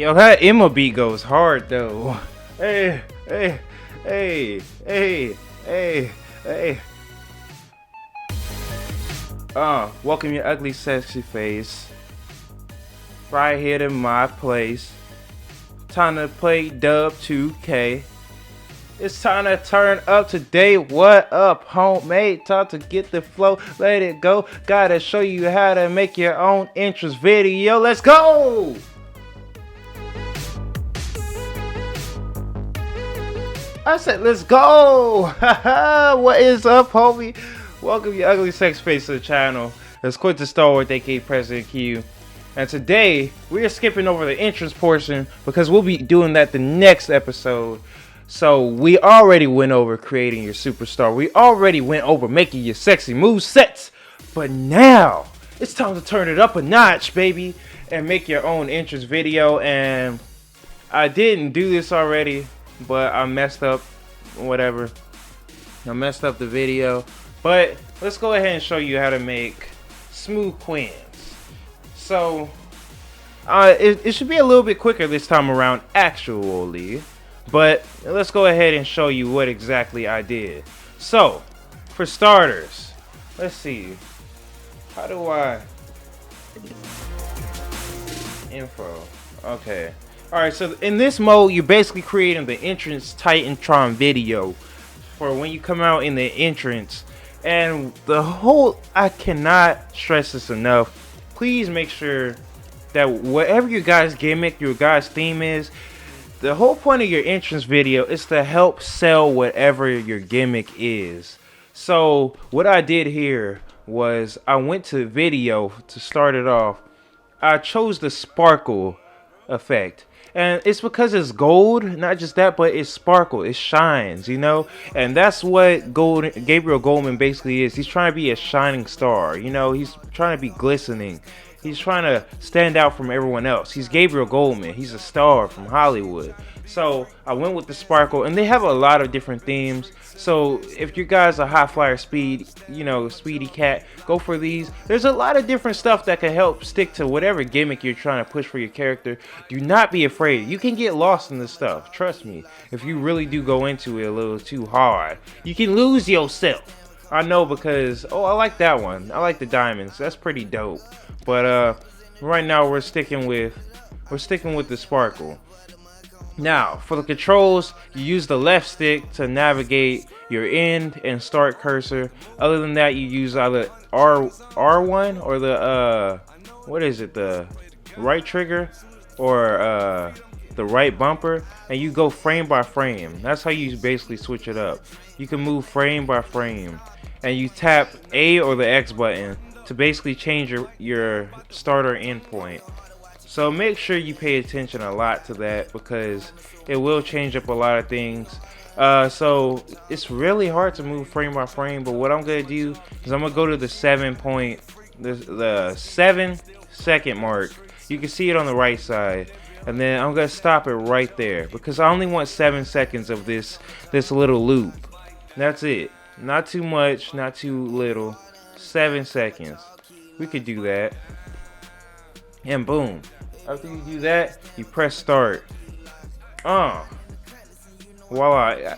Yo, that Emma beat goes hard though. Hey, hey, hey, hey, hey, hey. Welcome your ugly sexy face. Right here in my place. Time to play Dub 2K. It's time to turn up today. What up, homemade? Time to get the flow. Let it go. Gotta show you how to make your own interest video. Let's go! I said, let's go! Haha, what is up, homie? Welcome your ugly sex face to the channel. It's Quinn the Star Wars, aka Presidentq. And today, we are skipping over the entrance portion because we'll be doing that the next episode. So, we already went over creating your superstar. We already went over making your sexy move sets. But now, it's time to turn it up a notch, baby. And make your own entrance video. And I didn't do this already, but I messed up. Whatever. I messed up the video. But, let's go ahead and show you how to make smooth Quins. So, it should be a little bit quicker this time around, actually. But let's go ahead and show you what exactly I did. So, for starters, let's see. How do I... Info. Okay. Alright, so in this mode, you're basically creating the entrance Titantron video for when you come out in the entrance. And the whole... I cannot stress this enough. Please make sure that whatever your guys' gimmick, your guys' theme is, the whole point of your entrance video is to help sell whatever your gimmick is. So what I did here was I went to video to start it off. I chose the sparkle effect. And it's because it's gold, not just that, but it's sparkle, it shines, you know? And that's what Gabriel Goldman basically is. He's trying to be a shining star, you know? He's trying to be glistening. He's trying to stand out from everyone else. He's Gabriel Goldman. He's a star from Hollywood. So I went with the sparkle, and they have a lot of different themes. So if you guys are high flyer speed, you know, speedy cat, go for these. There's a lot of different stuff that can help stick to whatever gimmick you're trying to push for your character. Do not be afraid. You can get lost in this stuff. Trust me. If you really do go into it a little too hard, you can lose yourself. I know because, oh, I like that one. I like the diamonds. That's pretty dope. But right now we're sticking with the sparkle. Now for the controls, you use the left stick to navigate your end and start cursor. Other than that, you use either R1 or the what is it, the right trigger or the right bumper, and you go frame by frame. That's how you basically switch it up. You can move frame by frame, and you tap A or the X button to basically change your starter endpoint. So make sure you pay attention a lot to that because it will change up a lot of things. So it's really hard to move frame by frame, but what I'm gonna do is I'm gonna go to the 7-second mark. You can see it on the right side, and then I'm gonna stop it right there because I only want 7 seconds of this little loop. That's it. Not too much, not too little. 7 seconds. We could do that. And boom. After you do that, you press start. Voila.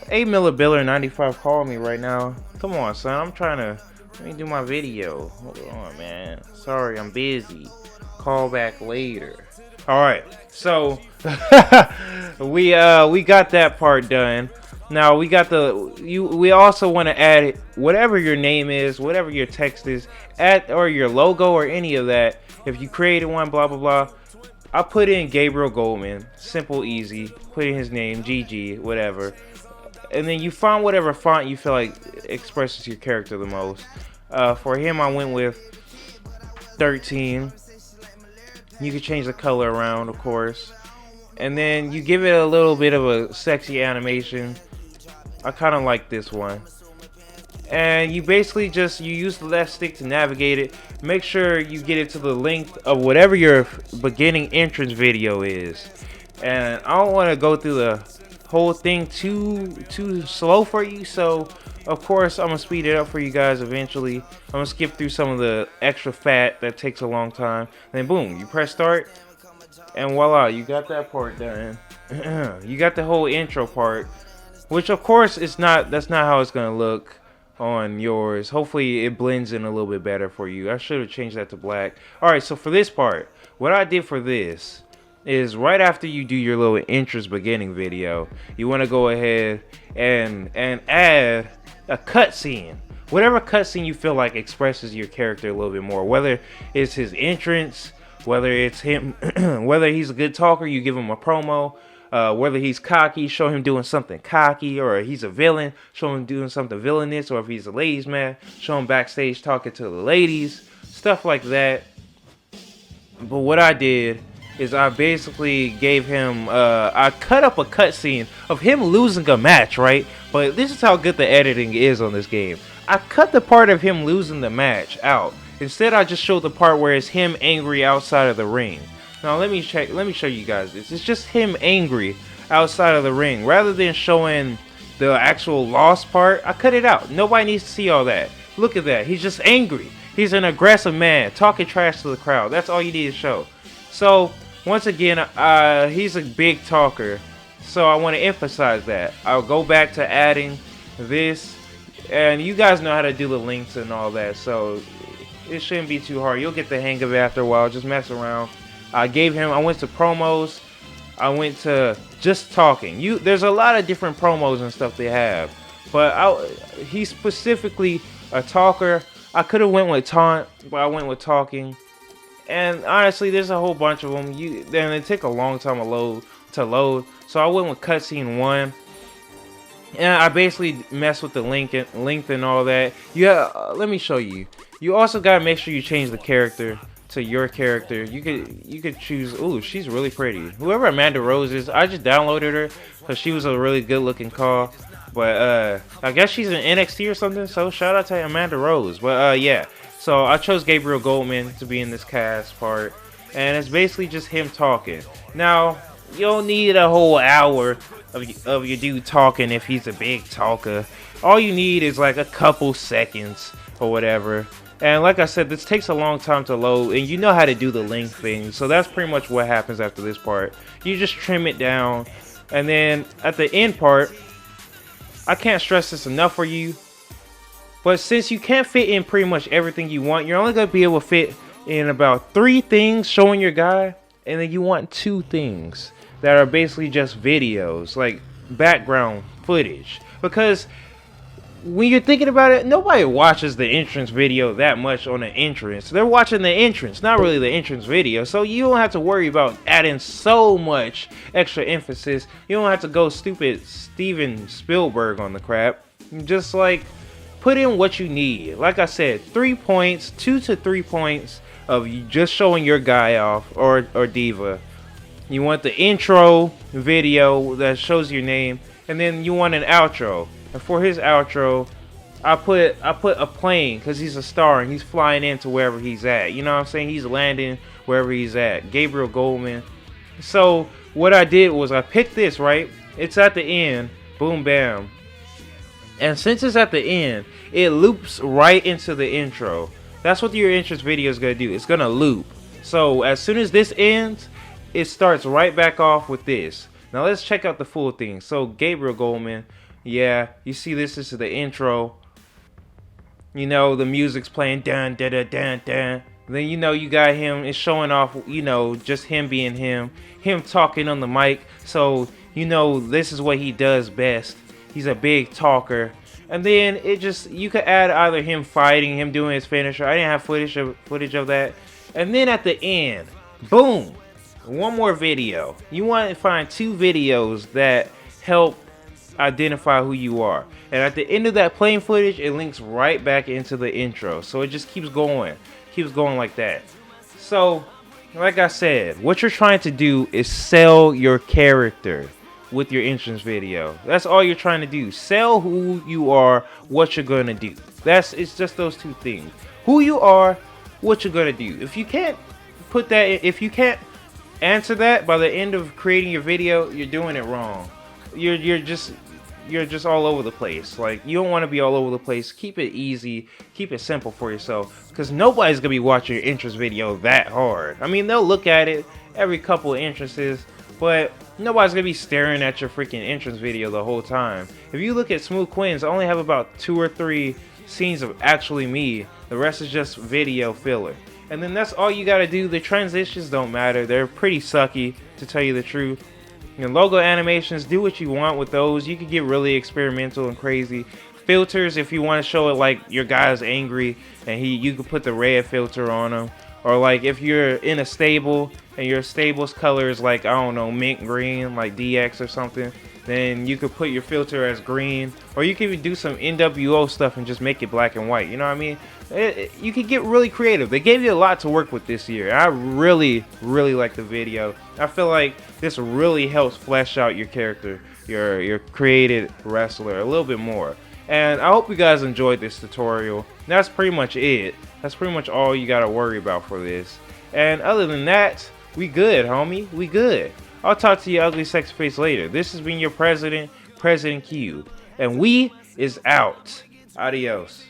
8 Millibiller 95 called me right now. Come on, son. I'm trying to let me do my video. Hold on, man. Sorry, I'm busy. Call back later. Alright, so we got that part done. Now we got we also want to add whatever your name is, whatever your text is, or your logo or any of that. If you created one, blah blah blah. I put in Gabriel Goldman, simple, easy. Put in his name, GG, whatever, and then you find whatever font you feel like expresses your character the most. For him, I went with 13. You can change the color around, of course, and then you give it a little bit of a sexy animation. I kind of like this one. And you basically you use the left stick to navigate it. Make sure you get it to the length of whatever your beginning entrance video is. And I don't want to go through the whole thing too slow for you, so of course I'm gonna speed it up for you guys eventually. I'm gonna skip through some of the extra fat that takes a long time. And then boom, you press start. And voila, you got that part done. You got the whole intro part, which of course is not. That's not how it's gonna look on yours. Hopefully it blends in a little bit better for you. I should have changed that to black. Alright, so for this part, what I did for this is right after you do your little interest beginning video, you want to go ahead and add a cutscene. Whatever cutscene you feel like expresses your character a little bit more. Whether it's his entrance, whether it's him, whether he's a good talker, you give him a promo. Whether he's cocky, show him doing something cocky, or he's a villain, show him doing something villainous, or if he's a ladies man, show him backstage talking to the ladies, stuff like that. But what I did is I basically gave him, I cut up a cutscene of him losing a match, right? But this is how good the editing is on this game. I cut the part of him losing the match out. Instead, I just showed the part where it's him angry outside of the ring. Now let me show you guys this. It's just him angry outside of the ring. Rather than showing the actual loss part, I cut it out. Nobody needs to see all that. Look at that. He's just angry. He's an aggressive man, talking trash to the crowd. That's all you need to show. So, once again, he's a big talker. So I want to emphasize that. I'll go back to adding this. And you guys know how to do the links and all that. So, it shouldn't be too hard. You'll get the hang of it after a while. Just mess around. I went to promos. I went to just talking. There's a lot of different promos and stuff they have. But he's specifically a talker. I could have went with taunt, but I went with talking. And honestly, there's a whole bunch of them. Then they take a long time to load. So I went with cutscene 1. And I basically messed with the length and all that. Let me show you. You also gotta make sure you change the character to your character. You could choose. Ooh, she's really pretty. Whoever Amanda Rose is, I just downloaded her because she was a really good looking call. But I guess she's in NXT or something. So shout out to Amanda Rose. But yeah. So I chose Gabriel Goldman to be in this cast part, and it's basically just him talking. Now you don't need a whole hour of your dude talking if he's a big talker. All you need is like a couple seconds or whatever. And like I said, this takes a long time to load, and you know how to do the length thing. So that's pretty much what happens after this part. You just trim it down, and then at the end part, I can't stress this enough for you. But since you can't fit in pretty much everything you want, you're only going to be able to fit in about 3 things showing your guy. And then you want 2 things that are basically just videos, like background footage. Because when you're thinking about it, nobody watches the entrance video that much on the entrance. They're watching the entrance, not really the entrance video. So you don't have to worry about adding so much extra emphasis. You don't have to go stupid Steven Spielberg on the crap. Just like put in what you need. Like I said, 3 points, 2 to 3 points of you just showing your guy off or diva. You want the intro video that shows your name, and then you want an outro. And for his outro, I put a plane because he's a star and he's flying into wherever he's at. You know what I'm saying? He's landing wherever he's at. Gabriel Goldman. So what I did was I picked this, right? It's at the end. Boom, bam. And since it's at the end, it loops right into the intro. That's what your entrance video is going to do. It's going to loop. So as soon as this ends, it starts right back off with this. Now let's check out the full thing. So Gabriel Goldman, yeah, you see this is the intro. You know, the music's playing dun dun dun dun dun. Then you know you got him. It's showing off, you know, just him being him. Him talking on the mic. So you know this is what he does best. He's a big talker. And then it just, you could add either him fighting, him doing his finisher. I didn't have footage of that. And then at the end, boom, one more video. You want to find 2 videos that help identify who you are. And at the end of that playing footage, it links right back into the intro. So it just keeps going like that. So, like I said, what you're trying to do is sell your character with your entrance video. That's all you're trying to do. Sell who you are, what you're gonna do. It's just those 2 things. Who you are, what you're gonna do. If you can't put that, if you can't answer that by the end of creating your video, you're doing it wrong. You're just all over the place. Like, you don't want to be all over the place. Keep it easy, keep it simple for yourself, because nobody's gonna be watching your entrance video that hard. I mean, they'll look at it every couple of entrances, but nobody's gonna be staring at your freaking entrance video the whole time. If you look at Smooth Quinn's, I only have about 2 or 3 scenes of actually me. The rest is just video filler. And then that's all you gotta do. The transitions don't matter. They're pretty sucky, to tell you the truth. You know, logo animations, do what you want with those. You can get really experimental and crazy. Filters, if you want to show it like your guy's angry and you can put the red filter on him. Or like if you're in a stable and your stable's color is like, I don't know, mint green, like DX or something, then you could put your filter as green. Or you could do some NWO stuff and just make it black and white. You know what I mean? You can get really creative. They gave you a lot to work with this year. I really like the video. I feel like this really helps flesh out your character, your created wrestler a little bit more. And I hope you guys enjoyed this tutorial. That's pretty much it. That's pretty much all you gotta worry about for this. And other than that, we good, homie. We good. I'll talk to you ugly sexy face later. This has been your Presidentq, and we is out. Adios.